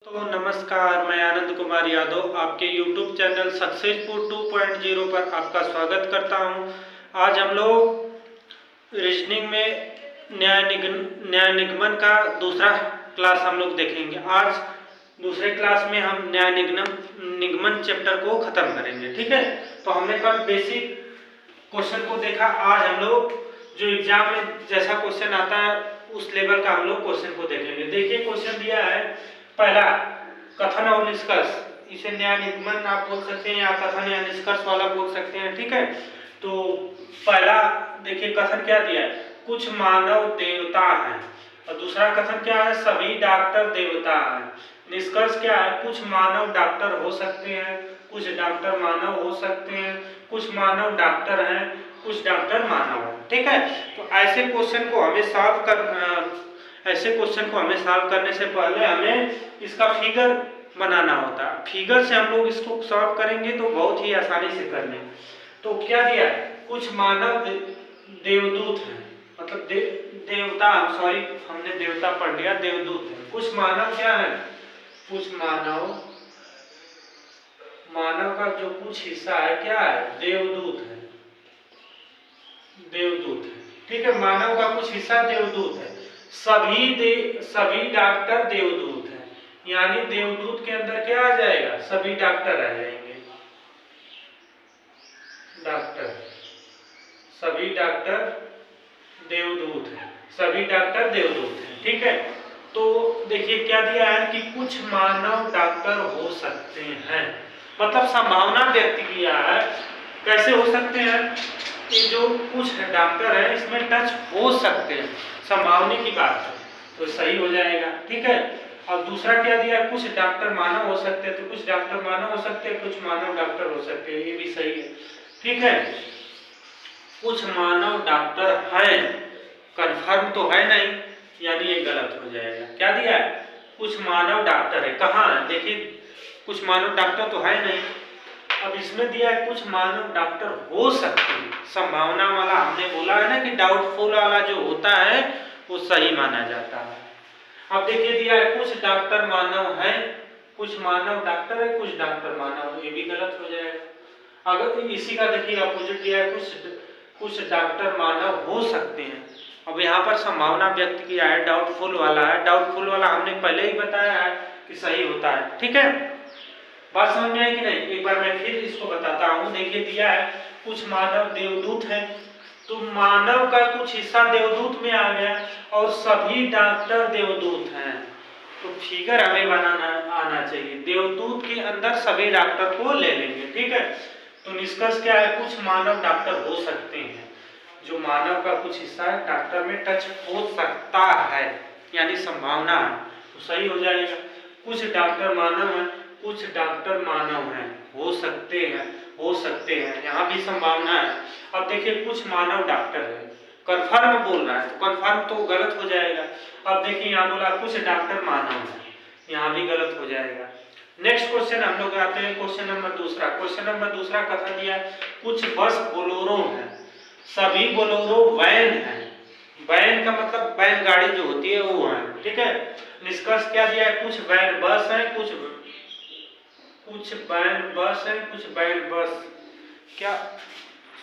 तो नमस्कार, मैं आनंद कुमार यादव आपके YouTube चैनल सक्सेसफुल 2.0 पर आपका स्वागत करता हूं। आज हम लोग रीजनिंग में न्याय निगमन का दूसरा क्लास हम लोग देखेंगे। आज दूसरे क्लास में हम न्याय निगमन चैप्टर को ख़त्म करेंगे। ठीक है, तो हमने कल बेसिक क्वेश्चन को देखा। आज हम लोग जो एग्जाम में जैसा क्वेश्चन आता है उस लेवल का हम लोग क्वेश्चन को देखेंगे। देखिए, क्वेश्चन दिया है पहला, कथन और निष्कर्ष। इसे न्याय निगमन आप बोल सकते हैं या कथन या निष्कर्ष वाला बोल सकते हैं। ठीक है, तो पहला देखिए कथन क्या दिया है, कुछ मानव देवता हैं। और दूसरा कथन क्या है, सभी डॉक्टर देवता हैं। निष्कर्ष क्या है, कुछ मानव डॉक्टर हो सकते हैं, कुछ डॉक्टर मानव हो सकते हैं, कुछ मानव डॉक्टर हैं, कुछ डॉक्टर मानव हैं। ठीक है, तो ऐसे क्वेश्चन को हमें सॉल्व करने से पहले हमें इसका फिगर बनाना होता है। फिगर से हम लोग इसको सॉल्व करेंगे तो बहुत ही आसानी से कर लेंगे। तो क्या दिया है, कुछ मानव देवदूत हैं, मतलब देवता, सॉरी हमने देवता पढ़ लिया, देवदूत है। कुछ मानव क्या है, कुछ मानव का जो कुछ हिस्सा है क्या है, देवदूत है, देवदूत है। ठीक है, मानव का कुछ हिस्सा देवदूत है। सभी डॉक्टर देवदूत है, यानी देवदूत के अंदर क्या आ जाएगा, सभी डॉक्टर आ जाएंगे। डॉक्टर, सभी डॉक्टर देवदूत है, सभी डॉक्टर देवदूत है। ठीक है, तो देखिए क्या दिया है कि कुछ मानव डॉक्टर हो सकते हैं, मतलब संभावना व्यक्त किया है। कैसे हो सकते हैं, कि जो कुछ डॉक्टर है इसमें टच हो सकते हैं, संभावना की बात है, तो सही हो जाएगा। ठीक है, और दूसरा क्या दिया, कुछ डॉक्टर मानव हो सकते हैं, तो कुछ डॉक्टर मानव हो सकते हैं, कुछ मानव डॉक्टर हो सकते हैं, ये भी सही है। ठीक है, कुछ मानव डॉक्टर हैं, कंफर्म तो है नहीं, यानी ये गलत हो जाएगा। क्या दिया है, कुछ मानव डॉक्टर है, कहाँ है, देखिए कुछ मानव डॉक्टर तो है नहीं। अब इसमें दिया है कुछ मानव डॉक्टर हो सकते हैं, संभावना वाला हमने बोला है ना कि डाउटफुल वाला जो होता है वो सही माना जाता है। अब देखिए दिया है कुछ डॉक्टर मानव है, कुछ मानव डॉक्टर है, कुछ डॉक्टर मानव, ये भी गलत हो जाएगा। अगर इसी का देखिए अपोजिट दिया है, कुछ डॉक्टर मानव हो सकते हैं। अब यहाँ पर संभावना व्यक्त किया है, डाउटफुल वाला है, डाउटफुल वाला हमने पहले ही बताया है कि सही होता है। ठीक है, बात समझ में आई कि नहीं, एक बार मैं फिर इसको बताता हूँ। देखिए दिया है कुछ मानव देवदूत हैं, तो मानव का कुछ हिस्सा देवदूत में आ गया, और सभी डॉक्टर देवदूत हैं, तो फिगर हमें बनाना आना चाहिए, देवदूत के अंदर सभी डॉक्टर को ले लेंगे। ठीक है, तो निष्कर्ष क्या है, कुछ मानव डॉक्टर हो सकते हैं, जो मानव का कुछ हिस्सा है डॉक्टर में टच हो सकता है, यानी संभावना है, तो सही हो जाएगा। कुछ डॉक्टर मानव है, कुछ डॉक्टर मानव हैं, हो सकते हैं, यहाँ भी संभावना है। अब देखिए कुछ मानव डॉक्टर है, कन्फर्म बोल रहा है, तो कन्फर्म तो गलत हो जाएगा। अब देखिए यहाँ बोला कुछ डॉक्टर मानव है, यहाँ भी गलत हो जाएगा। नेक्स्ट क्वेश्चन हम लोग आते हैं, क्वेश्चन नंबर दूसरा कथन दिया, कुछ बस बोलोरो है, सभी बोलोरो वैन है। वैन का मतलब बैलगाड़ी जो होती है वो है। ठीक है, निष्कर्ष क्या दिया है, कुछ वैन बस है, कुछ वैन बस है, कुछ वैन बस, क्या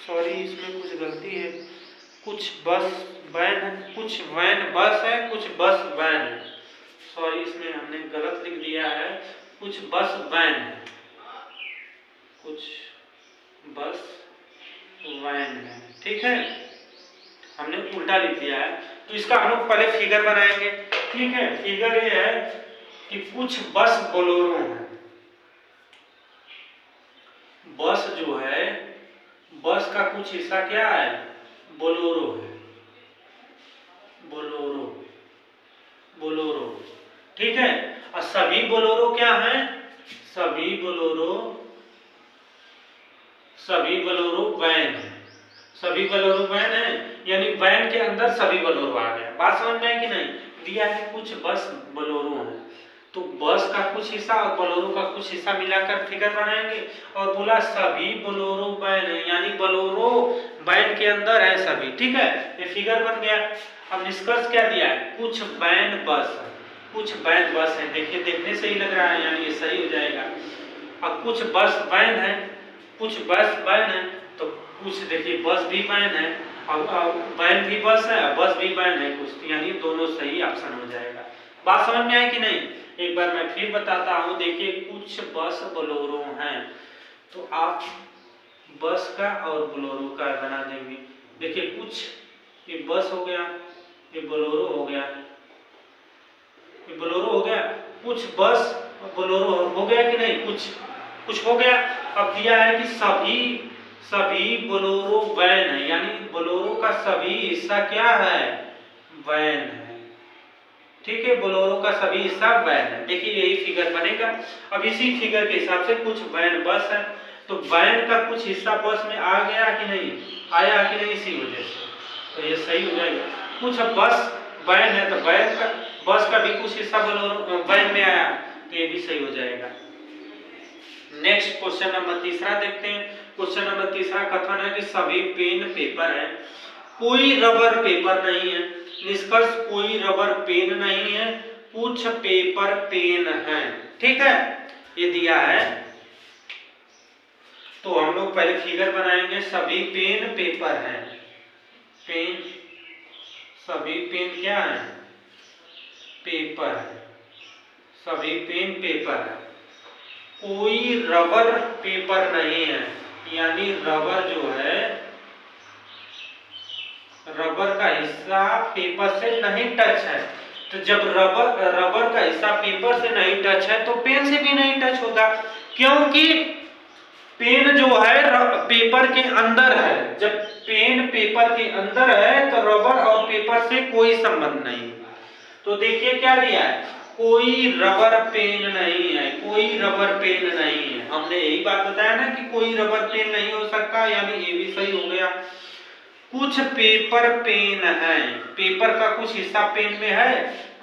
सॉरी इसमें कुछ गलती है, कुछ बस वैन है, कुछ वैन बस है, कुछ बस वैन है, सॉरी इसमें हमने गलत लिख दिया है, कुछ बस वैन है, कुछ बस वैन है। ठीक है, हमने उल्टा लिख दिया है, तो इसका हम लोग पहले फिगर बनाएंगे। ठीक है, फिगर ये है कि कुछ बस बोलेरो है, बस जो है, बस का कुछ हिस्सा क्या है, बोलेरो है, बोलेरो। ठीक है, और सभी बोलेरो क्या है, सभी बोलेरो वैन है, सभी बोलेरो वैन है, यानी वैन के अंदर सभी बोलेरो आ गया। बात समझ में आई कि नहीं, दिया है कुछ बस बोलेरो है, तो बस का कुछ हिस्सा और बोलेरो का कुछ हिस्सा मिलाकर फिगर बनाएंगे, और बोला सभी बोलेरो वैन है, यानी बोलेरो वैन के अंदर है सभी। ठीक है, ये फिगर बन गया। अब निष्कर्ष क्या दिया है, कुछ वैन बस है, कुछ वैन बस है, देखिए देखने से ही लग रहा है, यानी ये सही हो जाएगा। अब कुछ बस वैन है, कुछ बस वैन है, तो कुछ देखिए बस भी वैन है, अब वैन भी बस है, बस भी वैन है कुछ, यानी दोनों सही ऑप्शन हो जाएगा। बात समझ में आई कि नहीं? एक बार मैं फिर बताता हूँ। देखिए कुछ बस बोलेरो हैं, तो आप बस का और बोलेरो का बना देंगे। देखिए कुछ, ये बस हो गया, ये बोलेरो हो गया, ये बोलेरो हो गया, कुछ बस बोलेरो हो गया कि नहीं? कुछ हो गया। अब दिया है कि सभी बोलेरो वैन है, यानी बोलेरो का सभी हिस्सा क्या है? वैन है। ठीक है, बोलेरो का सभी हिस्सा वैन है। देखिए यही फिगर बनेगा। अब इसी फिगर के हिसाब से कुछ वैन बस है, तो वैन का कुछ हिस्सा बस में आ गया कि नहीं? आया कि नहीं? इसी वजह से तो ये सही हो जाएगा। कुछ बस वैन है, तो वैन का बस का भी कुछ हिस्सा बोलेरो वैन में आया, तो ये भी सही हो जाएगा। नेक्स्ट क्वेश्चन नंबर तीसरा देखते हैं। क्वेश्चन नंबर तीसरा कथन है कि सभी पेन पेपर है, कोई रबर पेपर नहीं है। निष्कर्ष कोई रबर पेन नहीं है, कुछ पेपर पेन है। ठीक है, ये दिया है, तो हम लोग पहले फिगर बनाएंगे। सभी पेन पेपर है, पेन, सभी पेन क्या है? पेपर है, सभी पेन पेपर है। कोई रबर पेपर नहीं है, यानी रबर जो है, रबर का हिस्सा पेपर से नहीं टच है। तो जब रबर का हिस्सा पेपर से नहीं टच है, तो पेन से भी नहीं टच होगा, क्योंकि पेन जो है पेपर के अंदर है। जब पेन पेपर के अंदर है, तो रबर और पेपर से कोई संबंध नहीं। तो देखिए क्या दिया है? कोई रबर पेन नहीं है, कोई रबर पेन नहीं है। हमने यही बात बताया ना कि कोई रबर पेन नहीं हो सकता, यानी ये भी सही हो गया। कुछ पेपर पेन है, पेपर का कुछ हिस्सा पेन में है,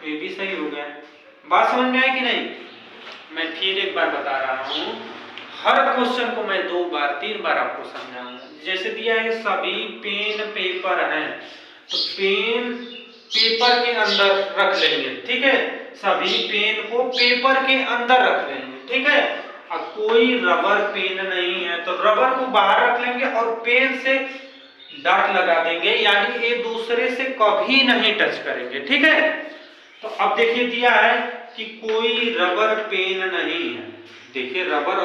ये भी सही हो गया। बात समझ में आई कि नहीं? मैं फिर एक बार बता रहा हूँ, हर क्वेश्चन को मैं 2 बार 3 बार आपको समझाऊंगा। जैसे दिया है सभी पेन पेपर हैं, तो पेन पेपर के अंदर रख लेंगे। ठीक है, सभी पेन को पेपर के अंदर रख लेंगे। ठीक है, अब कोई रबर पेन नहीं है, तो रबर को बाहर रख लेंगे और पेन से डॉट लगा देंगे, यानी ये दूसरे से कभी नहीं टच करेंगे। ठीक है, तो अब देखिए दिया है कि कोई रबर पेन नहीं है। देखिए रबर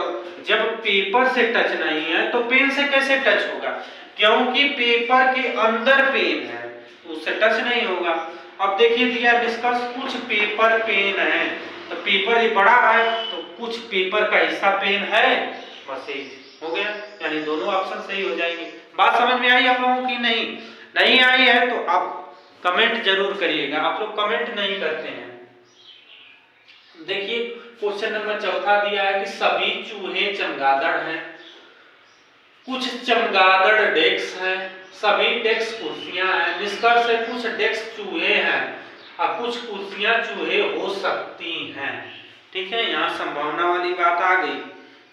जब पेपर से टच नहीं है, तो पेन से कैसे टच होगा? क्योंकि पेपर के अंदर पेन है, उससे टच नहीं होगा। अब देखिए दिया निष्कर्ष कुछ पेपर पेन है, तो पेपर ये बड़ा है, तो कुछ पेपर का हिस्सा पेन है, बस यही हो गया, यानी दोनों ऑप्शन सही हो जाएंगे। बात समझ में आई आप लोगों की? नहीं आई है तो आप कमेंट जरूर करिएगा। आप लोग कमेंट नहीं करते हैं। देखिए क्वेश्चन नंबर चौथा दिया है कि सभी चूहे चमगादड़ हैं, कुछ चमगादड़ डेस्क हैं, सभी डेस्क कुर्सियां हैं। निष्कर्ष है कुछ डेस्क चूहे हैं और कुछ कुर्सियां चूहे हो सकती हैं। ठीक है, यहाँ संभावना वाली बात आ गई।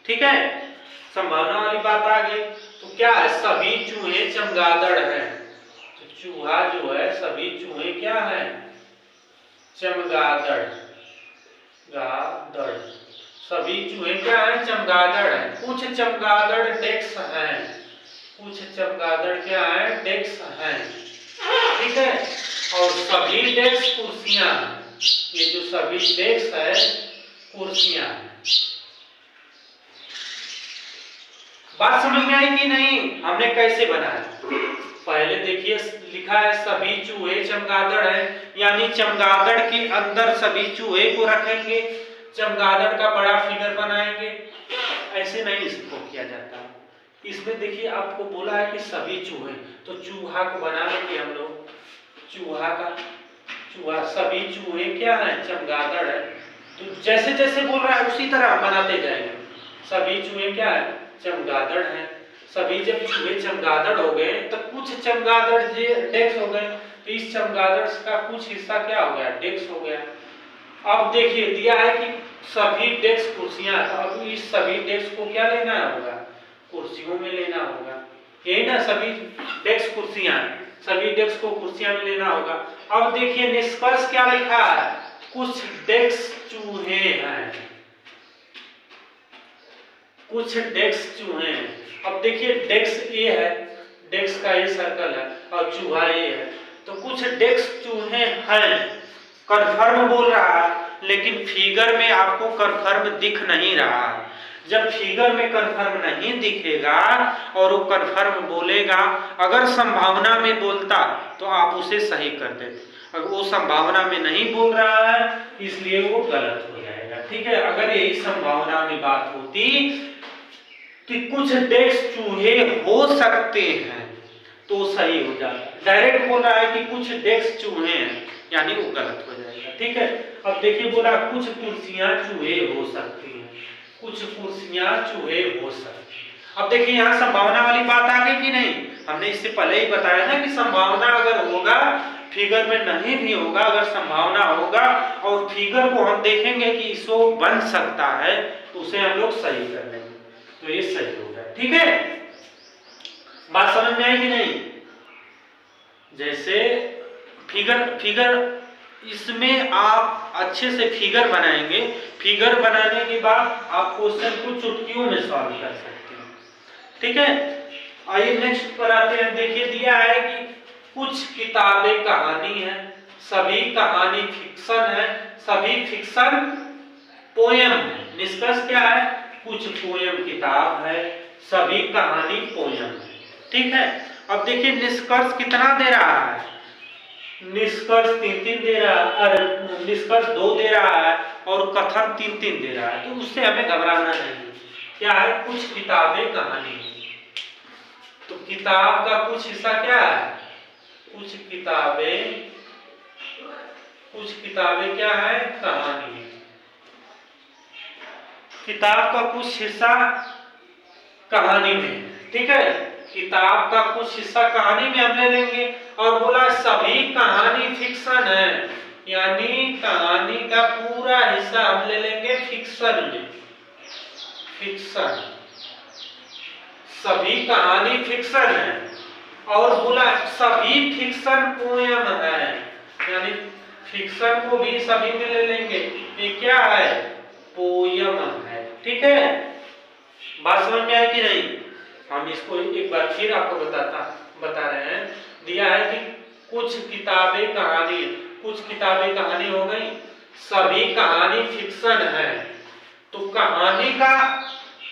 ठीक है, संभावना वाली बात आ गई, तो क्या है? सभी चूहे चमगादड़ हैं, तो चूहा जो है, सभी चूहे क्या है? चमगादड़, गादड़, सभी चूहे क्या है? चमगादड़ है। कुछ चमगादड़ डेस्क हैं, कुछ चमगादड़ क्या है? डेस्क हैं। ठीक है, और सभी डेस्क कुर्सियां, ये जो सभी डेस्क है कुर्सियां हैं। बात समझ में आई कि नहीं? हमने कैसे बनाया? पहले देखिए लिखा है सभी चूहे चमगादड़ है, यानी चमगादड़ के अंदर सभी चूहे को रखेंगे, चमगादड़ का बड़ा फिगर बनाएंगे। ऐसे नहीं इसको किया जाता। इसमें देखिए आपको बोला है कि सभी चूहे, तो चूहा को बना लेंगे हम लोग। चूहा का चूहा, सभी चूहे क्या है? चमगादड़ है। तो जैसे जैसे बोल रहा है उसी तरह बनाते जाएंगे। सभी चूहे क्या है? चमगादड़ है। सभी जब चूहे चमगादड़ हो गए, तो कुछ चमगादड़ डेस्क हो गए, तो इस चमगादड़ का कुछ हिस्सा क्या हो गया? डेस्क हो गया। अब देखिए दिया है कि सभी डेस्क कुर्सियां, तो अब इस सभी डेस्क को क्या लेना होगा? कुर्सियों में लेना होगा। यही ना, सभी डेस्क कुर्सियां, सभी डेस्क को कुर्सियां में लेना होगा। अब देखिए निष्कर्ष क्या लिखा है? कुछ डेस्क चूहे हैं, कुछ डेस्क चूहे हैं। अब देखिए डेस्क ए है, डेस्क का ये सर्कल है और चूहा ए है, तो कुछ डेस्क चूहे हैं, कन्फर्म बोल रहा है, लेकिन फिगर में आपको कन्फर्म दिख नहीं रहा। जब फिगर में कन्फर्म नहीं दिखेगा और वो कन्फर्म बोलेगा, अगर संभावना में बोलता तो आप उसे सही कर देते, अगर वो संभावना में नहीं बोल रहा है इसलिए वो गलत हो जाएगा। ठीक है, अगर यही संभावना में बात होती कि कुछ डेस्क चूहे हो सकते हैं तो सही हो जाता, डायरेक्ट बोल रहा है कि कुछ डेस्क चूहे हैं यानी वो गलत हो जाएगा। ठीक है, अब देखिए बोला कुछ कुर्सियां चूहे हो सकती हैं, कुछ कुर्सियां चूहे हो सकती हैं। अब देखिए यहाँ संभावना वाली बात आ गई कि नहीं, हमने इससे पहले ही बताया ना कि संभावना अगर होगा फिगर में नहीं भी होगा, अगर संभावना होगा और फिगर को हम देखेंगे कि इसको बन सकता है तो उसे हम लोग सही कर लेंगे, तो ये सही होगा। ठीक है, बात समझ में आई कि नहीं? जैसे फिगर इसमें आप अच्छे से फिगर बनाएंगे, फिगर बनाने के बाद आप क्वेश्चन को चुटकियों में सॉल्व कर सकते हैं। ठीक है, आइए नेक्स्ट पर आते हैं। देखिए दिया है कि कुछ किताबें कहानी है, सभी कहानी फिक्शन है, सभी फिक्शन पोयम है। निष्कर्ष क्या है? कुछ पोयम किताब है, सभी कहानी पोयम है। ठीक है, अब देखिए निष्कर्ष कितना दे रहा है, निष्कर्ष 3 दे रहा है, निष्कर्ष 2 दे रहा है और कथन 3 दे रहा है, तो उससे हमें घबराना नहीं। क्या है? कुछ किताबें कहानी, तो किताब का कुछ हिस्सा क्या है? कुछ किताबें क्या है? कहानी। किताब का कुछ हिस्सा कहानी में। ठीक है, किताब का कुछ हिस्सा कहानी में हम ले लेंगे और बोला सभी कहानी फिक्शन है, यानी कहानी का पूरा हिस्सा हम ले लेंगे फिक्शन में। फिक्शन, सभी कहानी फिक्शन है और बोला सभी फिक्शन पोयम है, यानी फिक्शन को भी सभी में ले लेंगे, ये क्या है? पोयम है। ठीक है, बात समझ में आई कि नहीं? हम इसको एक बार फिर आपको बता रहे हैं। दिया है कि कुछ किताबें कहानी, कुछ किताबें कहानी हो गई, सभी कहानी फिक्शन है, तो कहानी का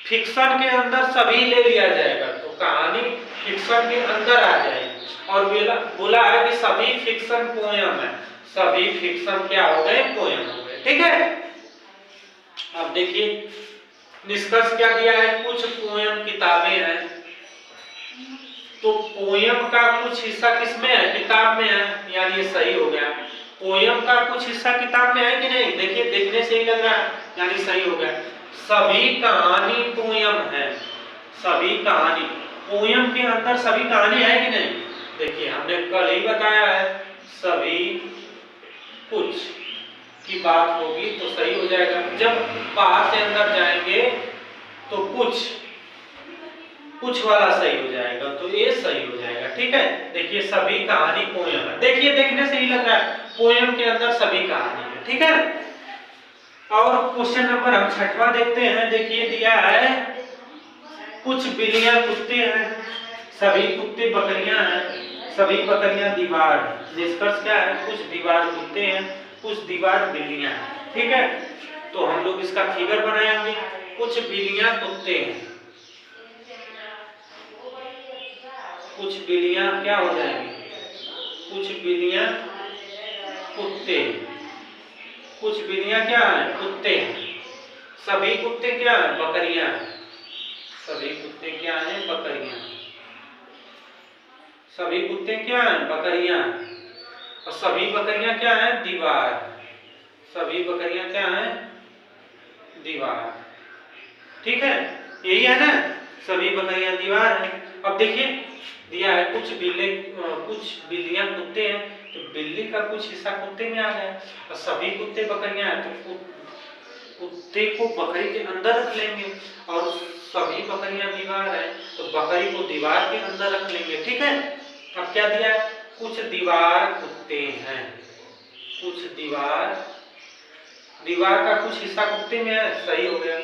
फिक्शन के अंदर सभी ले लिया जाएगा, तो कहानी फिक्शन के अंदर आ जाएगी। और बोला है कि सभी फिक्शन पोयम है, सभी फिक्शन क्या हो गए? पोयम हो गए। ठीक है, अब देखिए निष्कर्ष क्या दिया है? कुछ पोयम किताबें हैं, तो पोयम का कुछ हिस्सा किसमें है? किताब में है, यानी ये सही हो गया। पोयम का कुछ हिस्सा किताब में है कि नहीं? देखिए देखने से ही लग रहा है, यानी सही हो गया। सभी कहानी पोयम है, सभी कहानी, पोयम के अंदर सभी कहानी है कि नहीं? देखिए हमने कल ही बताया है, सभी कुछ की बात होगी तो सही हो जाएगा। जब बाहर से अंदर जाएंगे तो कुछ वाला सही हो जाएगा, तो ये सही हो जाएगा। ठीक है, देखिए सभी कहानी पोयम है, देखिए देखने से ही लग रहा है पोयम के अंदर सभी कहानी है। ठीक है, और क्वेश्चन नंबर हम 6वां देखते हैं। देखिए दिया है कुछ बिल्लियां कुत्ते हैं, सभी कुत्ते बकरियां हैं, सभी बकरियां दीवार। निष्कर्ष क्या है? कुछ दीवार कुत्ते हैं, कुछ दीवार बिल्लियां हैं। ठीक है, तो हम लोग इसका फिगर बनाएंगे। कुछ बिल्लियां कुत्ते हैं, कुछ बिल्लियां क्या हो जाएंगी? कुछ बिल्लियां कुत्ते, कुछ बिल्लियां क्या है? कुत्ते। सभी कुत्ते क्या है? बकरियां। सभी कुत्ते क्या है? बकरियां। सभी कुत्ते क्या है? बकरियां। और सभी बकरियां क्या है? दीवार। सभी बकरियां क्या है? दीवार। ठीक है, यही है ना, सभी बकरियां दीवार है। अब देखिए दिया है कुछ बिल्लियां कुत्ते हैं, तो बिल्ली का कुछ हिस्सा कुत्ते में आ गया, और सभी कुत्ते बकरियां हैं तो कुत्ते को बकरी के अंदर रख लेंगे, और सभी बकरियां दीवार है तो बकरी को दीवार के अंदर रख लेंगे। ठीक है, अब क्या दिया है? कुछ दीवार कुत्ते हैं, कुछ दीवार दीवार का कुछ हिस्सा कुत्ते में है, सही हो गया।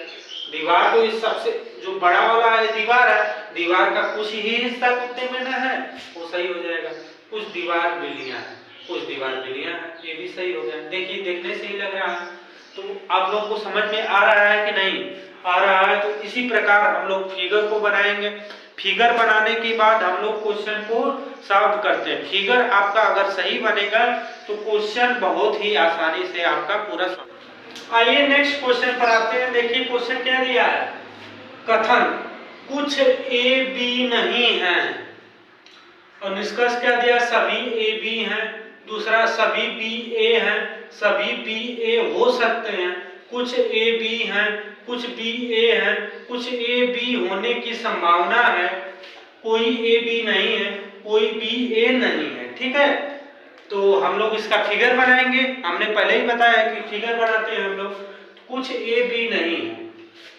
दीवार तो इस सबसे जो बड़ा वाला है दीवार है, दीवार का कुछ ही हिस्सा कुत्ते में न है, वो सही हो जाएगा। कुछ दीवार बिल्लियां हैं, कुछ दीवार बिल्लियां हैं, ये भी सही हो गया। देखिए देखने से ही लग रहा है। तो आप लोग को समझ में आ रहा है कि नहीं आ रहा है? तो इसी प्रकार हम लोग फिगर को बनाएंगे। फिगर बनाने के बाद हम लोग क्वेश्चन को सॉल्व करते हैं। फिगर आपका अगर सही बनेगा तो क्वेश्चन बहुत ही आसानी से आपका पूरा। आइए नेक्स्ट क्वेश्चन पर आते हैं। देखिए क्वेश्चन क्या दिया है, कथन कुछ ए बी नहीं है, और निष्कर्ष क्या दिया, सभी ए बी हैं। दूसरा सभी बी ए हैं, सभी बी ए हो सकते हैं, कुछ ए बी हैं, कुछ बी ए हैं, कुछ ए बी होने की संभावना है, कोई ए बी नहीं है, कोई बी ए नहीं है। ठीक है, तो हम लोग इसका फिगर बनाएंगे। हमने पहले ही बताया कि फिगर बनाते हैं हम लोग। कुछ ए बी नहीं है,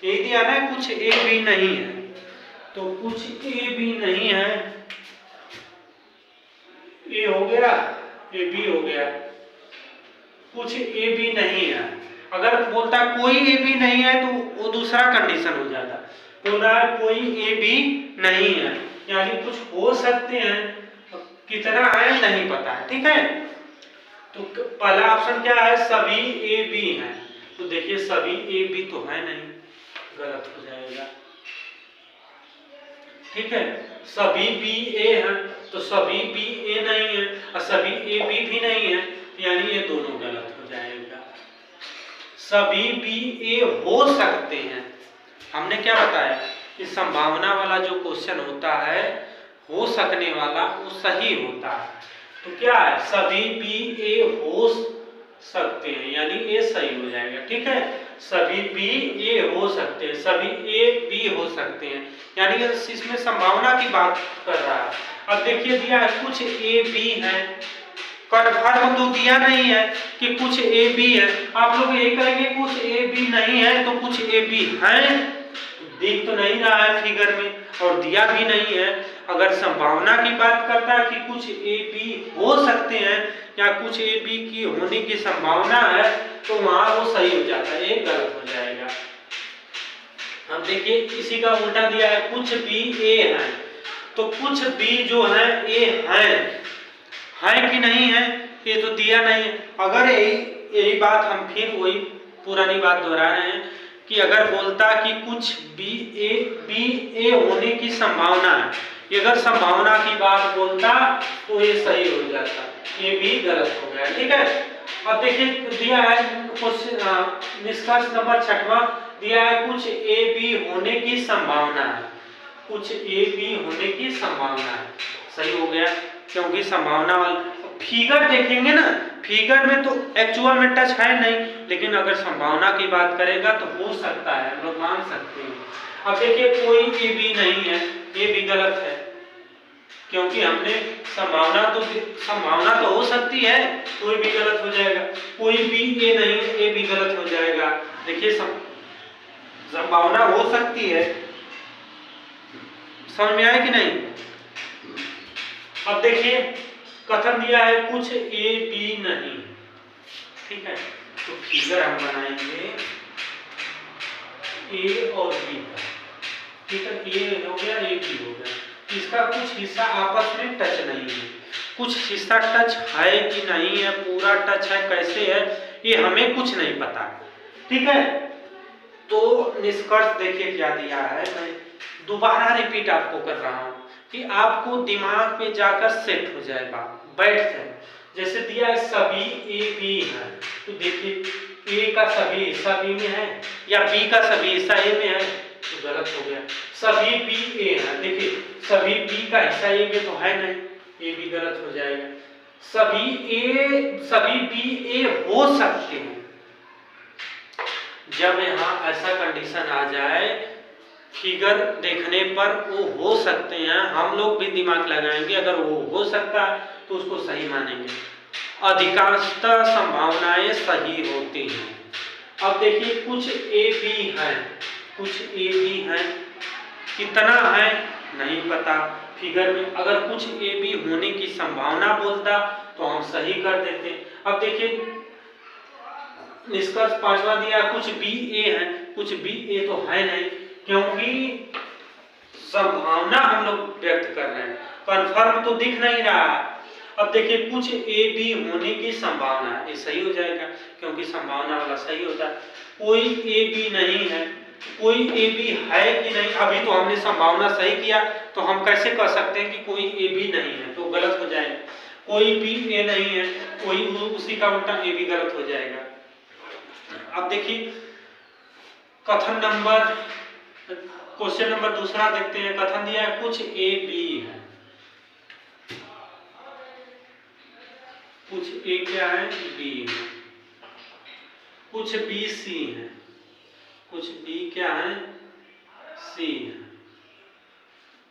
ये दिया ना, कुछ ए बी नहीं है, तो कुछ ए बी नहीं है, ए हो गया, ए बी हो गया, कुछ ए बी नहीं है। अगर बोलता कोई ए बी नहीं है तो वो दूसरा कंडीशन हो जाता। बोल रहा है कोई ए बी नहीं है, यानी कुछ हो सकते हैं, कितना है नहीं पता है। ठीक है, तो पहला ऑप्शन क्या है, सभी ए बी हैं। तो देखिए सभी ए बी तो है नहीं, गलत हो जाएगा। ठीक है, सभी बी ए हैं, तो सभी बी ए नहीं है और सभी ए बी भी नहीं है, यानी ये दोनों गलत हो जाएगा। सभी बी ए हो सकते हैं, हमने क्या बताया कि संभावना वाला जो क्वेश्चन होता है, हो सकने वाला, वो सही होता है। तो क्या है, सभी बी ए हो सकते हैं, यानी ए सही हो जाएगा। ठीक है, सभी बी ए हो सकते हैं, सभी ए बी हो सकते हैं, यानी इसमें संभावना की बात कर रहा है। अब देखिए दिया है कुछ ए बी है, कन्फर्म तो दिया नहीं है कि कुछ ए बी है। आप लोग यही करेंगे कुछ ए बी नहीं है तो कुछ ए बी है, दिख तो नहीं रहा है फिगर में और दिया भी नहीं है। अगर संभावना की बात करता है कि कुछ ए बी हो सकते हैं या कुछ ए बी की होने की संभावना है, तो वहां वो सही हो जाता है, ये गलत हो जाएगा। अब देखिए इसी का उल्टा दिया है, कुछ बी ए है, तो कुछ बी जो है ए है कि नहीं है, ये तो दिया नहीं है। अगर यही बात हम फिर वही पुरानी बात दोहरा रहे हैं कि अगर बोलता कि कुछ बी ए होने की संभावना है, ये अगर संभावना की बात बोलता तो ये सही हो जाता, ये भी गलत हो गया। ठीक है, अब देखिए दिया है निष्कर्ष नंबर 6वां दिया है, कुछ ए बी होने की संभावना है, कुछ ए बी होने की संभावना है, सही हो गया, क्योंकि संभावना वाला फिगर देखेंगे ना, फिगर में तो एक्चुअल में टच है नहीं, लेकिन अगर संभावना की बात करेगा तो हो सकता है, हम लोग मान सकते हैं। अब देखिए कोई ए बी नहीं है, ये भी गलत है, क्योंकि हमने संभावना तो हो सकती है, कोई भी गलत हो जाएगा। कोई भी ए नहीं है, ए भी गलत हो जाएगा। देखिए संभावना हो सकती है, समझ में आया कि नहीं? अब देखिए कथन दिया है कुछ ए बी नहीं, ठीक है, तो फिगर हम बनाएंगे ए और बी का, ठीक है, ए हो गया, ए बी हो गया, इसका कुछ हिस्सा आपस में टच नहीं है, कुछ हिस्सा टच है कि नहीं है, पूरा टच है कैसे है, ये हमें कुछ नहीं पता, ठीक है। तो निष्कर्ष देखिए क्या दिया है, मैं दोबारा रिपीट आपको कर रहा हूं कि आपको दिमाग में जाकर सेट हो जाएगा, बैठ जाए। जैसे दिया है सभी ए बी है, तो देखिए ए का सभी हिस्सा बी में है या बी का सभी हिस्सा ए में है, तो गलत हो गया। सभी बी ए है, देखिए सभी बी का हिस्सा ए में तो है नहीं, ये भी गलत हो जाएगा। सभी बी ए हो सकते हैं, जब यहाँ ऐसा कंडीशन आ जाए फिगर देखने पर वो हो सकते हैं, हम लोग भी दिमाग लगाएंगे, अगर वो हो सकता है तो उसको सही मानेंगे। अधिकांशतः संभावनाएं सही होती हैं। अब देखिए कुछ ए बी है, कुछ ए बी है, कितना है नहीं पता फिगर में, अगर कुछ ए बी होने की संभावना बोलता तो हम सही कर देते। अब देखिए निष्कर्ष पांचवा दिया कुछ बी ए है, कुछ बी ए तो है नहीं, क्योंकि संभावना हम लोग व्यक्त कर रहे हैं, कन्फर्म तो दिख नहीं रहा। अब देखिए कुछ ए बी होने की संभावना है, ये सही हो जाएगा क्योंकि संभावना वाला सही होता है। कोई ए बी नहीं है, कोई ए बी है कि नहीं, अभी तो हमने संभावना सही किया, तो हम कैसे कह सकते हैं कि कोई ए बी नहीं है, तो गलत हो जाएगा। कोई बी ए नहीं है, कोई उसी का उल्टा ए बी गलत हो जाएगा। अब देखिए कथन नंबर, क्वेश्चन नंबर दूसरा देखते हैं। कथन दिया है कुछ ए बी है, कुछ ए क्या है बी है, कुछ बी सी है, कुछ बी क्या है सी है,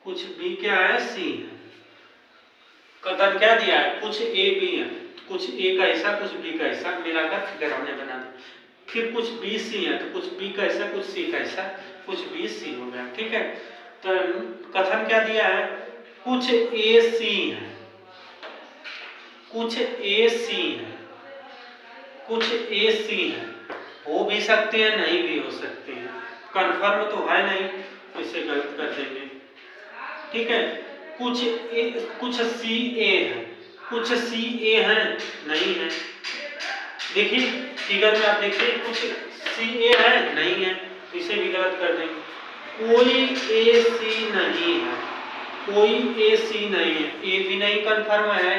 कुछ बी क्या है सी है। कथन क्या दिया है कुछ ए बी है, कुछ ए का हिस्सा कुछ बी का हिस्सा मिलाकर फिगर हमने बना दिया। फिर कुछ बी सी है तो कुछ बी का हिस्सा कुछ सी का हिस्सा, कुछ बी सी हो गया। ठीक है, तो कथन क्या दिया है कुछ ए सी है, कुछ ए सी है, कुछ ए सी है, हो भी सकते हैं नहीं भी हो सकते हैं, कन्फर्म तो है नहीं, इसे गलत कर देंगे। ठीक है, कुछ सी ए है, कुछ सी ए है नहीं है। देखिए फिगर में आप देखिए कुछ सी ए है नहीं है, तो इसे भी गलत कर देंगे। कोई ए सी नहीं है, कोई ए सी नहीं है, ए भी नहीं कन्फर्म है,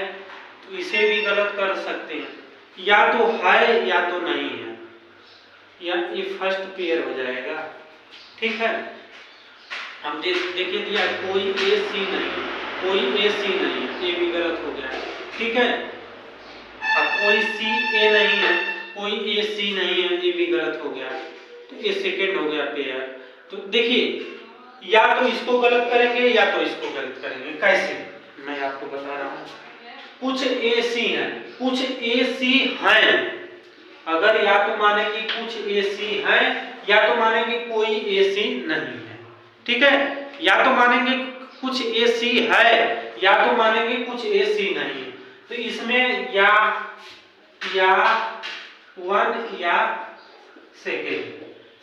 तो इसे भी गलत कर सकते हैं। या तो है या तो नहीं है, या ये फर्स्ट पेयर हो जाएगा। ठीक है, हम देखिए दिया कोई ए सी नहीं है, कोई ए सी नहीं है, ये भी गलत हो गया। ठीक है, अब कोई सी ए नहीं है, कोई ए सी नहीं है, ये भी गलत हो गया, तो ये सेकेंड हो गया पेयर। तो देखिए या तो इसको गलत करेंगे या तो इसको गलत करेंगे। कैसे, मैं आपको बता रहा हूं। कुछ ए सी है, कुछ ए सी है, अगर या तो मानेंगे कुछ ए सी है या तो मानेंगे कोई ए सी नहीं है। ठीक है, या तो मानेंगे कुछ ए सी है या तो मानेंगे कुछ ए सी नहीं है। तो इसमें या वन या सेकेंड,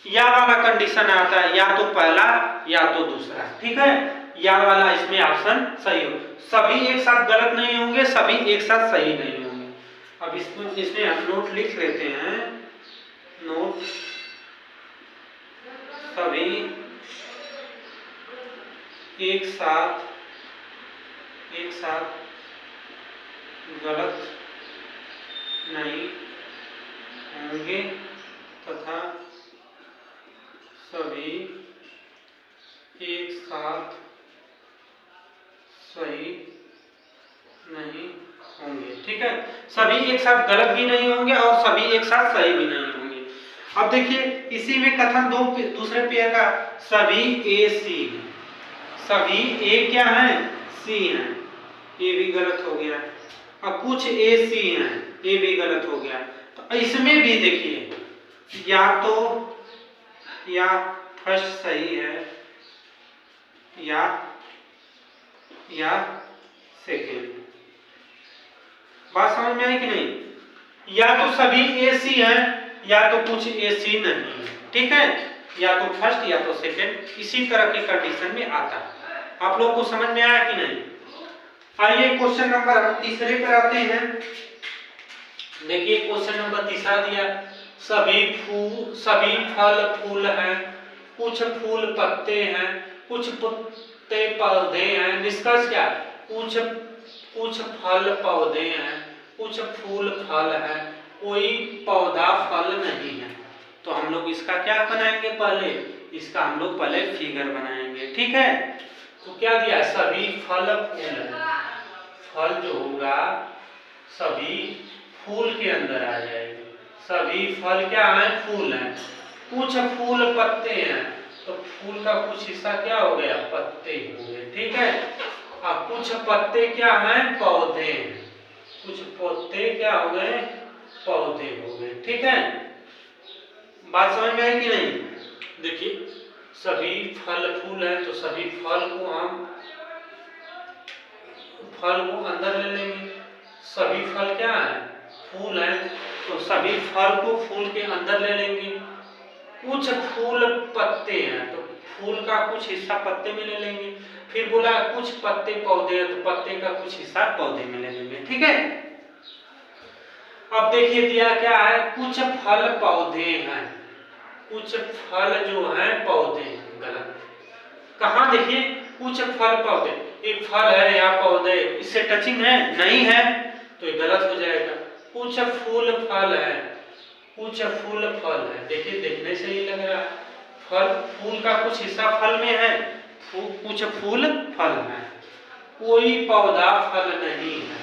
या वाला कंडीशन आता है, या तो पहला या तो दूसरा। ठीक है, या वाला इसमें ऑप्शन सही हो। सभी एक साथ गलत नहीं होंगे, सभी एक साथ सही नहीं होंगे। अब इसमें हम नोट लिख लेते हैं। नोट सभी एक साथ गलत नहीं होंगे तथा सभी एक साथ सही नहीं होंगे। ठीक है, सभी एक साथ गलत भी नहीं होंगे और सभी एक साथ सही भी नहीं होंगे। अब देखिए इसी में कथन दूसरे पेयर का सभी ए सी है, सभी ए क्या है सी है, ये भी गलत हो गया। अब कुछ ए सी है, ये भी गलत हो गया। तो इसमें भी देखिए या फर्स्ट सही है या सेकेंड। बात समझ में आई कि नहीं? या तो सभी ए सी है या तो कुछ ए सी नहीं है। ठीक है, या तो फर्स्ट या तो सेकेंड, इसी तरह के कंडीशन में आता है। आप लोग को समझ में आया कि नहीं? आइए क्वेश्चन नंबर हम तीसरे पर आते हैं। देखिए क्वेश्चन नंबर तीसरा दिया सभी फल फूल हैं, कुछ फूल पत्ते हैं, कुछ पत्ते पौधे हैं। निष्कर्ष क्या? कुछ फल पौधे हैं, कुछ फूल फल है, कोई पौधा फल नहीं है। तो हम लोग इसका क्या बनाएंगे? पहले इसका हम लोग पहले फिगर बनाएंगे। ठीक है, तो क्या दिया? सभी फल फूल है, फल जो होगा सभी फूल के अंदर आ जाएगा। सभी फल क्या है? फूल है। कुछ फूल पत्ते हैं, तो फूल का कुछ हिस्सा क्या हो गया? पत्ते हो गए। ठीक है, अब कुछ पत्ते क्या हैं? पौधे हैं। कुछ पत्ते क्या हो गए? पौधे हो गए। ठीक है, बात समझ में आई कि नहीं? देखिए सभी फल फूल है, तो सभी फल को अंदर ले लेंगे। सभी फल क्या है? फूल है, तो सभी फल को फूल के अंदर ले लेंगे। कुछ फूल पत्ते हैं तो फूल का कुछ हिस्सा पत्ते में ले लेंगे। फिर बोला कुछ पत्ते पौधे हैं तो पत्ते का कुछ हिस्सा पौधे में ले लेंगे। ठीक है, अब देखिए दिया क्या है, कुछ फल पौधे हैं, कुछ फल जो है पौधे हैं। गलत, कहाँ देखिए कुछ फल पौधे, एक फल है या पौधे, इससे टचिंग है नहीं है तो ये गलत हो जाएगा। कुछ फूल फल है, कुछ फूल फल है, देखिए देखने से ही लग रहा है फल, फूल का कुछ हिस्सा फल में है, कुछ फूल फल है। कोई पौधा फल नहीं है,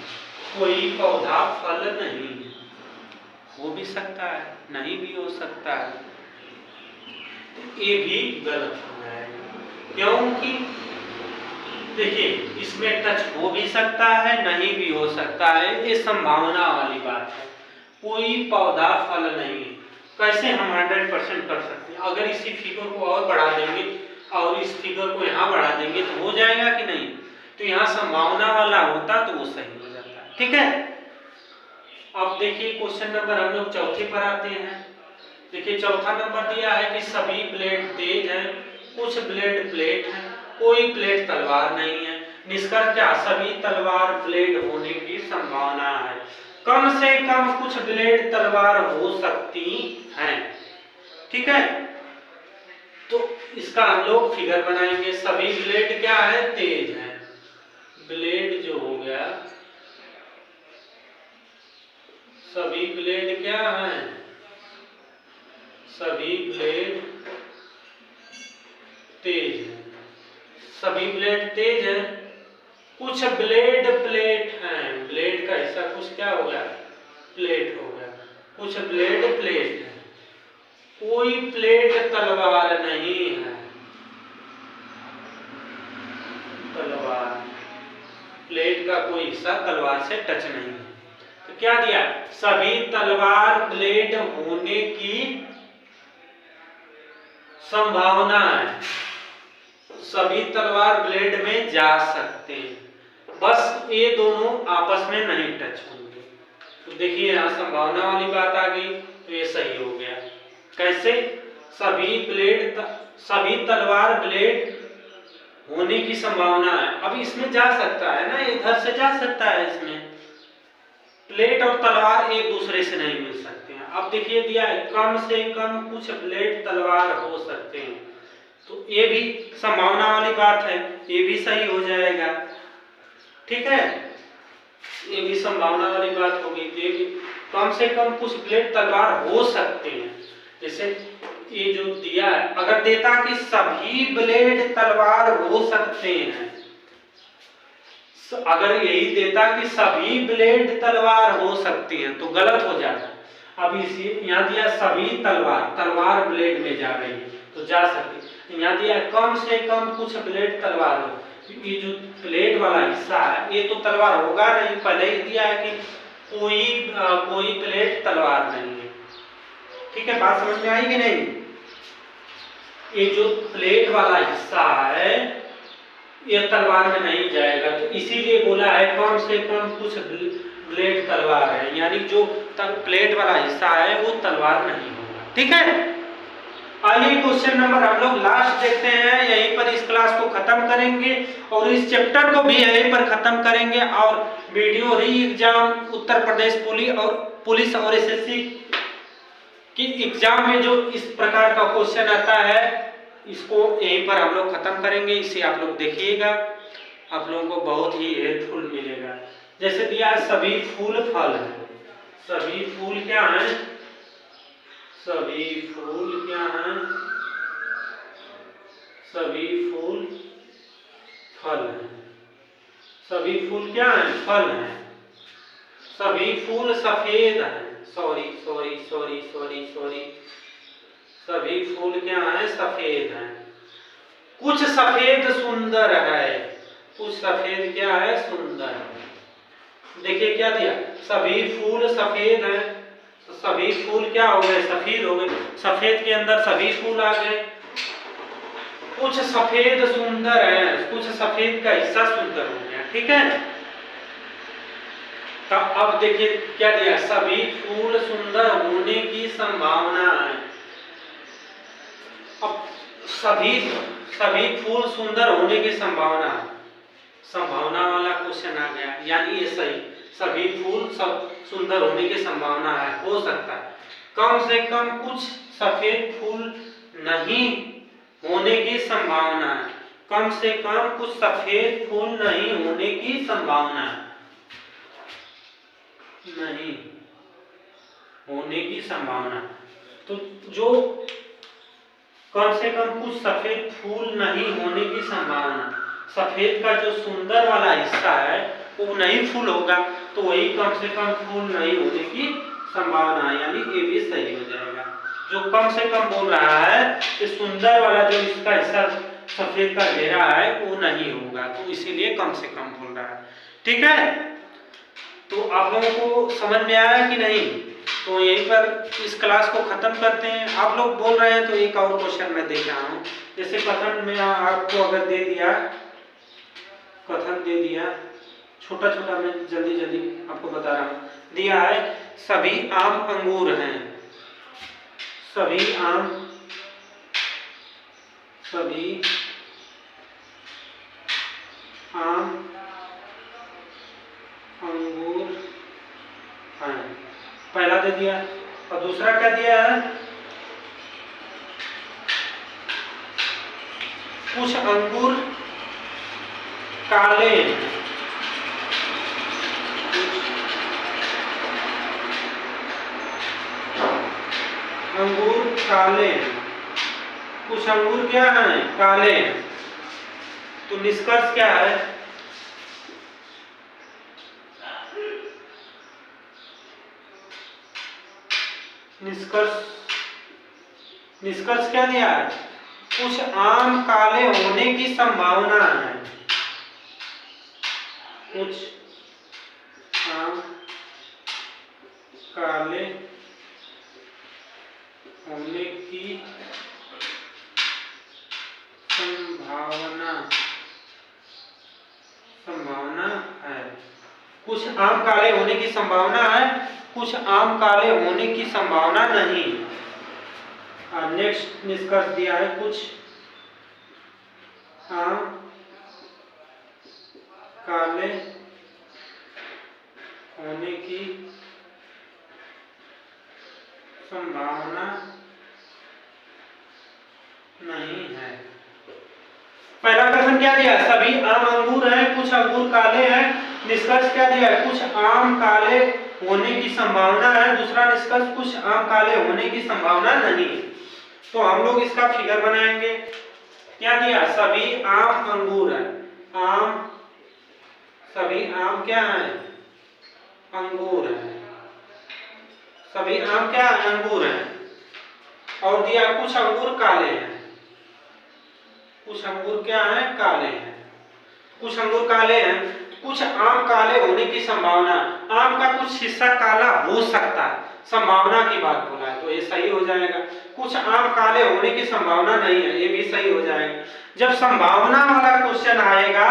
कोई पौधा फल नहीं है, हो भी सकता है नहीं भी हो सकता है, तो ये भी गलत हो जाएगा। क्योंकि देखिए इसमें टच हो भी सकता है नहीं भी हो सकता है, ये संभावना वाली बात है। कोई पौधा फल नहीं है, कैसे हम 100% कर सकते हैं? अगर इसी फिगर को और बढ़ा देंगे और इस फिगर को यहाँ बढ़ा देंगे तो हो जाएगा कि नहीं? तो यहाँ संभावना वाला होता तो वो सही हो जाता। ठीक है, अब देखिए क्वेश्चन नंबर हम लोग चौथे पर आते हैं। देखिए चौथा नंबर दिया है कि सभी ब्लेड तेज हैं, कुछ ब्लेड प्लेट हैं, कोई प्लेट तलवार नहीं है। निष्कर्ष क्या? सभी तलवार ब्लेड होने की संभावना है। कम से कम कुछ ब्लेड तलवार हो सकती हैं। ठीक है, तो इसका हम लोग फिगर बनाएंगे। सभी ब्लेड क्या है? तेज है। ब्लेड जो हो गया, सभी ब्लेड क्या है? सभी ब्लेड तेज है। सभी ब्लेड तेज है। कुछ ब्लेड प्लेट हैं, ब्लेड का हिस्सा कुछ क्या हो गया? प्लेट हो गया। कुछ ब्लेड प्लेट है, कोई प्लेट तलवार नहीं है। तलवार, प्लेट का कोई हिस्सा तलवार से टच नहीं है। तो क्या दिया? सभी तलवार ब्लेड होने की संभावना है। सभी तलवार ब्लेड में जा सकते हैं, बस ये दोनों आपस में नहीं टच होंगे। तो देखिए यहाँ संभावना वाली बात आ गई, तो ये सही हो गया। कैसे? सभी तलवार ब्लेड होने की संभावना है। अब इसमें जा सकता है ना, इधर से जा सकता है। इसमें प्लेट और तलवार एक दूसरे से नहीं मिल सकते हैं। अब देखिए दिया है कम से कम कुछ ब्लेड तलवार हो सकते हैं, तो ये भी संभावना वाली बात है, ये भी सही हो जाएगा। ठीक है, ये भी संभावना वाली बात होगी। कम से कम कुछ ब्लेड तलवार हो सकते हैं। जैसे ये जो दिया है, अगर देता कि सभी ब्लेड तलवार हो सकते हैं, अगर यही देता कि सभी ब्लेड तलवार हो सकती हैं तो गलत हो जाता। अब इसी यहाँ दिया सभी तलवार ब्लेड में जा रही है तो जा सकती। यहाँ दिया कम से कम कुछ ब्लेड तलवार हो, ये जो प्लेट वाला हिस्सा है ये तो तलवार होगा नहीं। पहले ही दिया है कि कोई प्लेट तलवार नहीं है। ठीक है, बात समझ में आई कि नहीं? ये जो प्लेट वाला हिस्सा है ये तलवार में नहीं जाएगा, तो इसीलिए बोला है कम से कम कुछ ब्लेड तलवार है, यानी जो प्लेट वाला हिस्सा है वो तलवार नहीं होगा। ठीक है, आइए क्वेश्चन नंबर हम लोग लास्ट देखते हैं। यहीं पर इस क्लास को खत्म करेंगे और इस चैप्टर को भी यहीं पर खत्म करेंगे। और वीडियो री एग्जाम उत्तर प्रदेश पुलिस और एसएससी की एग्जाम में जो इस प्रकार का क्वेश्चन आता है, इसको यहीं पर हम लोग खत्म करेंगे। इसे आप लोग देखिएगा, आप लोगों को बहुत ही हेल्पफुल मिलेगा। जैसे दिया है सभी फूल फल है। सभी फूल क्या है? सभी फूल क्या हैं? सभी फूल फल हैं। सभी फूल क्या हैं? फल हैं। सभी फूल सफेद हैं। सॉरी सभी फूल क्या हैं? सफेद हैं। कुछ सफेद सुंदर है। कुछ सफेद क्या है? सुंदर है। देखिए क्या दिया? सभी फूल सफेद हैं, तो सभी फूल क्या हो गए? सफेद हो गए। सफेद के अंदर सभी फूल आ गए। कुछ सफेद सुंदर है, कुछ सफेद का हिस्सा सुंदर हो गया। ठीक है, तो अब देखिए क्या दिया, सभी फूल सुंदर होने की संभावना है। अब सभी सभी फूल सुंदर होने की संभावना, संभावना वाला क्वेश्चन आ गया, यानी ये सही, सभी फूल सब सुंदर होने की संभावना है, हो सकता है। कम से कम कुछ सफेद फूल नहीं होने की संभावना है, कम से कम कुछ सफेद फूल नहीं होने की संभावना है, नहीं होने की संभावना। तो जो कम से कम कुछ सफेद फूल नहीं होने की संभावना, सफेद का जो सुंदर वाला हिस्सा है वो नहीं फूल होगा, तो वही कम से कम फूल नहीं होने की संभावना है, यानी ये भी सही हो जाएगा। जो कम से कम बोल रहा है कि सुंदर वाला जो इसका हिस्सा सफेद का घेरा है वो नहीं होगा, तो इसीलिए कम से कम बोल रहा है। ठीक है, तो आप लोगों को समझ में आया कि नहीं? तो यहीं पर इस क्लास को खत्म करते हैं। आप लोग बोल रहे हैं तो एक और क्वेश्चन मैं देख रहा हूँ, जैसे कथन में आपको अगर दे दिया, कथन दे दिया, छोटा छोटा मैं जल्दी जल्दी आपको बता रहा हूँ, दिया है सभी आम अंगूर हैं, सभी आम, सभी आम अंगूर हैं, पहला दे दिया। और दूसरा क्या दिया है, कुछ अंगूर काले हैं, अंगूर काले हैं, कुछ अंगूर क्या हैं, काले हैं। तो निष्कर्ष क्या है, निष्कर्ष क्या दिया है, कुछ आम काले होने की संभावना है, कुछ आम काले होने की संभावना है, कुछ आम काले होने की संभावना है, कुछ आम काले होने की संभावना नहीं। नेक्स्ट निष्कर्ष दिया है, कुछ आम काले होने की संभावना नहीं है। पहला कथन क्या दिया, सभी आम अंगूर हैं, कुछ अंगूर काले हैं। निष्कर्ष क्या दिया है, कुछ आम काले होने की संभावना है। दूसरा निष्कर्ष, कुछ आम काले होने की संभावना नहीं। तो हम लोग इसका फिगर बनाएंगे। क्या दिया, सभी आम अंगूर है, आम, सभी आम क्या है, अंगूर है, सभी आम क्या अंगूर है। और दिया कुछ अंगूर काले हैं, कुछ अंगूर क्या है, काले हैं, कुछ अंगूर काले हैं। कुछ आम काले होने की संभावना, आम का कुछ हिस्सा काला हो सकता है, संभावना की बात बोला है, तो ये सही हो जाएगा। कुछ आम काले होने की संभावना नहीं है, ये भी सही हो जाएगा। जब संभावना वाला क्वेश्चन आएगा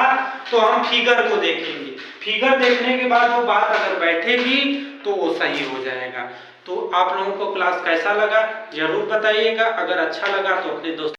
तो हम फिगर को देखेंगे, फिगर देखने के बाद वो बात अगर बैठेगी तो वो सही हो जाएगा। तो आप लोगों को क्लास कैसा लगा जरूर बताइएगा। अगर अच्छा लगा तो अपने दोस्तों